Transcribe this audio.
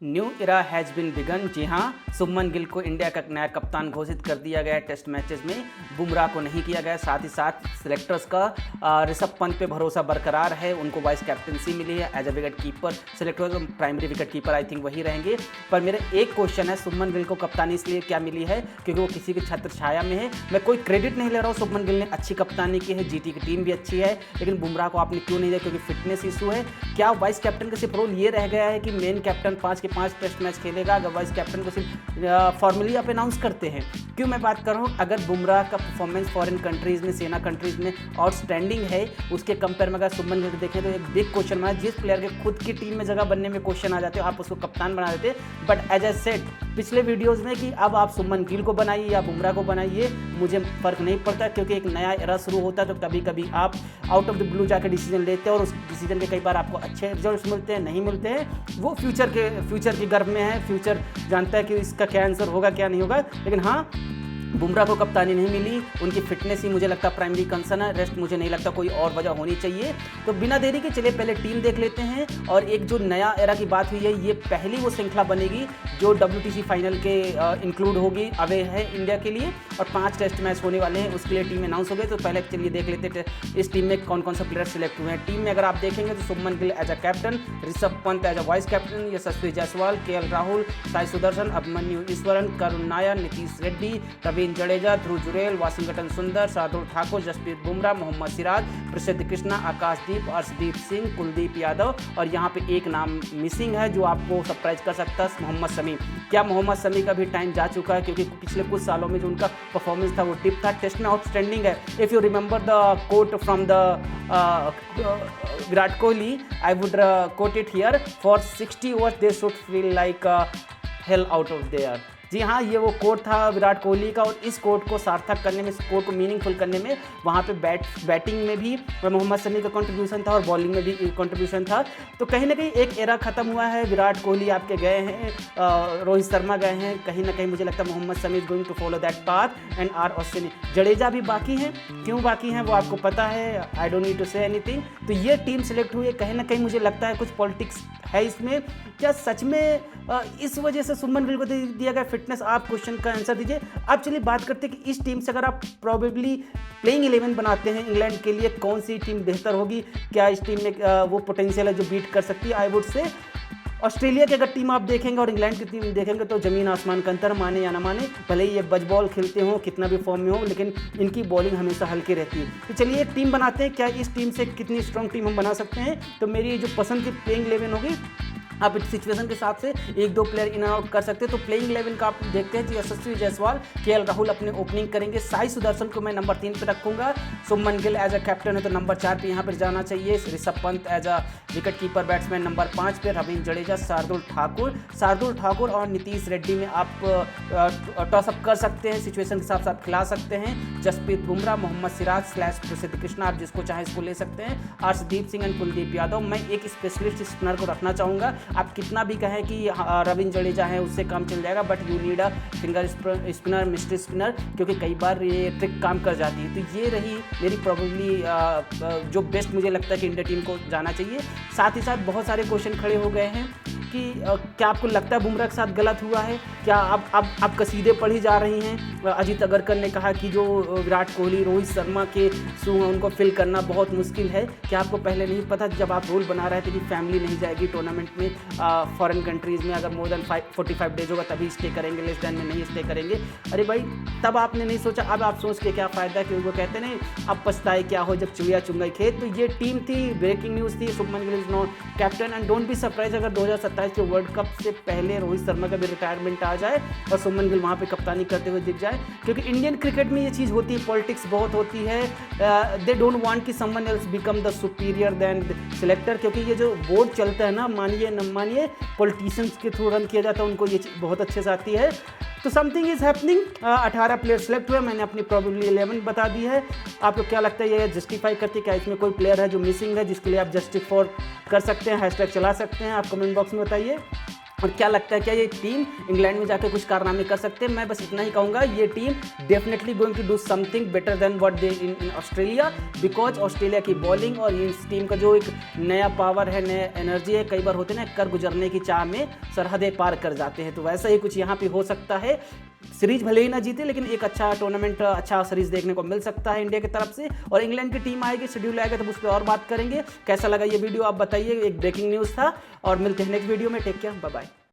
New era has been begun. जी हाँ, शुभमन गिल को इंडिया का नया कप्तान घोषित कर दिया गया है। टेस्ट मैचेस में बुमराह को नहीं किया गया। साथ ही साथ सिलेक्टर्स का ऋषभ पंत पे भरोसा बरकरार है। उनको वाइस कैप्टनसी मिली है। As a wicket keeper select हुए, तो primary wicket keeper I think वही रहेंगे। पर मेरा एक क्वेश्चन है, शुभमन गिल को कप्तानी इसलिए क्या मिली है क्योंकि वो किसी की छत्र छाया में है। मैं कोई क्रेडिट नहीं ले रहा हूँ, शुभमन गिल ने अच्छी कप्तानी की है, जीटी की टीम भी अच्छी है, लेकिन बुमराह को आपने क्यों नहीं दिया? क्योंकि फिटनेस इशू है। क्या वाइस कैप्टन का सिर्फ रोल ये रह गया है कि मेन कैप्टन 5 के 5 टेस्ट मैच खेलेगा? अगर वाइस कैप्टन को सिर्फ फॉर्मली आप अनाउंस करते हैं, क्यों मैं बात कर रहा हूँ? अगर बुमराह का परफॉर्मेंस फॉरेन कंट्रीज़ में, सेना कंट्रीज़ में आउटस्टैंडिंग है, उसके कंपेयर में अगर शुभमन गिल देखें तो एक बिग क्वेश्चन मार्क। जिस प्लेयर के खुद की टीम में जगह बनने में क्वेश्चन आ जाते हो, आप उसको कप्तान बना देते। बट एज ए सेट पिछले वीडियोस में कि अब आप शुभमन गिल को बनाइए या बुमराह को बनाइए, मुझे फर्क नहीं पड़ता, क्योंकि एक नया एरा शुरू होता है तो कभी कभी आप आउट ऑफ द ब्लू जाकर डिसीजन लेते हैं और उस डिसीजन के कई बार आपको अच्छे रिजल्ट्स मिलते हैं, नहीं मिलते हैं। वो फ्यूचर के गर्भ में है, फ्यूचर जानता है कि इसका क्या आंसर होगा क्या नहीं होगा। लेकिन हाँ, बुमराह को कप्तानी नहीं मिली, उनकी फिटनेस ही मुझे लगता प्राइमरी कंसर्न है। रेस्ट मुझे नहीं लगता कोई और वजह होनी चाहिए। तो बिना देरी के चलिए पहले टीम देख लेते हैं। और एक जो नया एरा की बात हुई है, ये पहली वो श्रृंखला बनेगी जो WTC फाइनल के इंक्लूड होगी, अवे है इंडिया के लिए, और 5 टेस्ट मैच होने वाले हैं, उसके लिए टीम अनाउंस हो गई। तो पहले चलिए देख लेते हैं इस टीम में कौन कौन सा प्लेयर सिलेक्ट हुए हैं। टीम में अगर आप देखेंगे तो Shubman Gill as a captain, Rishabh Pant as a vice captain, Yashasvi Jaiswal, KL Rahul, Sai Sudharsan, Abhimanyu Easwaran, Karun Nair, Nitish Reddy, Ravindra Jadeja, Dhruv Jurel, Washington Sundar, Shardul Thakur, Jasprit Bumrah, Mohammad Siraj, प्रसिद्ध कृष्णा, आकाशदीप, अर्शदीप सिंह, कुलदीप यादव। और यहाँ पे एक नाम मिसिंग है जो आपको सरप्राइज कर सकता है, मोहम्मद शमी। क्या मोहम्मद शमी का भी टाइम जा चुका है? क्योंकि पिछले कुछ सालों में जो उनका परफॉर्मेंस था वो टिप था, टेस्ट में आउटस्टैंडिंग है। If you remember the quote from the Virat Kohli, I would quote it here, for 60 overs they should feel like hell out of there. जी हाँ, ये वो कोट था विराट कोहली का, और इस कोट को सार्थक करने में, इस कोट को मीनिंगफुल करने में वहाँ पे बैटिंग में भी मोहम्मद शमी का कंट्रीब्यूशन था और बॉलिंग में भी कंट्रीब्यूशन था। तो कहीं ना कहीं एक एरा खत्म हुआ है। विराट कोहली आपके गए हैं, रोहित शर्मा गए हैं, कहीं ना कहीं मुझे लगता है Mohammed Shami is going to follow that path and R Ashwin. Jadeja भी बाकी हैं, क्यों बाकी हैं वो आपको पता है, I don't need to say anything. तो ये टीम सेलेक्ट हुई है, कहीं ना कहीं मुझे लगता है कुछ पॉलिटिक्स है इसमें। क्या सच में इस वजह से शुभमन गिल को दिया गया फिटनेस? आप क्वेश्चन का आंसर दीजिए। अब चलिए बात करते हैं कि इस टीम से अगर आप प्रोबेबली प्लेइंग 11 बनाते हैं इंग्लैंड के लिए, कौन सी टीम बेहतर होगी? क्या इस टीम में वो पोटेंशियल है जो बीट कर सकती है? आई वुड से ऑस्ट्रेलिया की अगर टीम आप देखेंगे और इंग्लैंड की टीम देखेंगे तो ज़मीन आसमान का अंतर, माने या ना माने। भले ही ये बज बॉल खेलते हो, कितना भी फॉर्म में हो, लेकिन इनकी बॉलिंग हमेशा हल्की रहती है। तो चलिए एक टीम बनाते हैं। क्या इस टीम से कितनी स्ट्रॉन्ग टीम हम बना सकते हैं? तो मेरी जो पसंद की प्लेइंग 11 होगी, आप इस सिचुएशन के हिसाब से 1-2 प्लेयर इन आउट कर सकते हैं। तो प्लेइंग 11 का आप देखते हैं, यशस्वी जायसवाल, KL राहुल अपने ओपनिंग करेंगे, साई सुदर्शन को मैं नंबर 3 पे रखूंगा, Shubman Gill as a captain है तो नंबर 4 पे यहाँ पर जाना चाहिए, Rishabh Pant as a wicket keeper batsman number 5 पे, रवींद्र जडेजा, शार्दुल ठाकुर और नीतीश रेड्डी में आप टॉसअप कर सकते हैं, सिचुएशन के हिसाब से आप खिला सकते हैं। जसप्रीत बुमराह, मोहम्मद सिराज / प्रसिद्ध कृष्णा, आप जिसको चाहे इसको ले सकते हैं, अर्शदीप सिंह एंड कुलदीप यादव। मैं एक स्पेशलिस्ट स्पिनर को रखना चाहूँगा। आप कितना भी कहें कि रवींद्र जडेजा है उससे काम चल जाएगा, but you need a finger spinner, mystery spinner, क्योंकि कई बार ये ट्रिक काम कर जाती है। तो ये रही मेरी प्रोबेबली जो बेस्ट मुझे लगता है कि इंडिया टीम को जाना चाहिए। साथ ही साथ बहुत सारे क्वेश्चन खड़े हो गए हैं कि क्या आपको लगता है बुमराह के साथ गलत हुआ है? क्या आप कसीदे पढ़ी जा रही हैं? अजीत अगरकर ने कहा कि जो विराट कोहली, रोहित शर्मा के शू हैं उनको फिल करना बहुत मुश्किल है। क्या आपको पहले नहीं पता जब आप रोल बना रहे थे कि फैमिली नहीं जाएगी टूर्नामेंट में, फॉरेन कंट्रीज़ में अगर मोर देन 45 डेज होगा तभी स्टे करेंगे, लेस देन में नहीं स्टे करेंगे? अरे भाई, तब आपने नहीं सोचा, अब आप सोच के क्या फ़ायदा? क्योंकि वो कहते नहीं, अब पछताए क्या हो जब चुड़िया चुंग गई खेत। तो ये टीम थी, ब्रेकिंग न्यूज़ थी, Shubman Gill is not captain and don't be surprise अगर 2027 के वर्ल्ड कप से पहले रोहित शर्मा का भी रिटायरमेंट आ जाए और शुभमन गिल वहाँ पे कप्तानी करते हुए दिख जाए। क्योंकि इंडियन क्रिकेट में ये चीज़ होती है, पॉलिटिक्स बहुत होती है। दे डोंट वांट कि someone else become the superior than selector, क्योंकि ये जो बोर्ड चलता है ना, मानिए न मानिए, पॉलिटिशियंस के थ्रू रन किया जाता है, उनको ये चीज़ बहुत अच्छे से आती है। तो something is happening. 18 player select हुए, मैंने अपनी प्रोबेबली 11 बता दी है। आपको क्या लगता है ये जस्टिफाई करती है? क्या इसमें कोई प्लेयर है जो मिसिंग है जिसके लिए आप जस्टिफाई कर सकते हैं? हैशटैग चला सकते हैं, आप कमेंट बॉक्स में बताइए। और क्या लगता है, क्या ये टीम इंग्लैंड में जाकर कुछ कारनामे कर सकते हैं? मैं बस इतना ही कहूँगा, ये team definitely going to do something better than what they in Australia, because Australia की बॉलिंग और इस टीम का जो एक नया पावर है, नया एनर्जी है, कई बार होते हैं ना कर गुजरने की चाह में सरहदें पार कर जाते हैं, तो वैसा ही कुछ यहाँ पे हो सकता है। सीरीज भले ही ना जीते, लेकिन एक अच्छा टूर्नामेंट, अच्छा सीरीज देखने को मिल सकता है इंडिया की तरफ से। और इंग्लैंड की टीम आएगी, शेड्यूल आएगा, तब उस पर और बात करेंगे। कैसा लगा ये वीडियो आप बताइए, एक ब्रेकिंग न्यूज़ था। और मिलते हैं नेक्स्ट वीडियो में, टेक केयर, बाय बाय।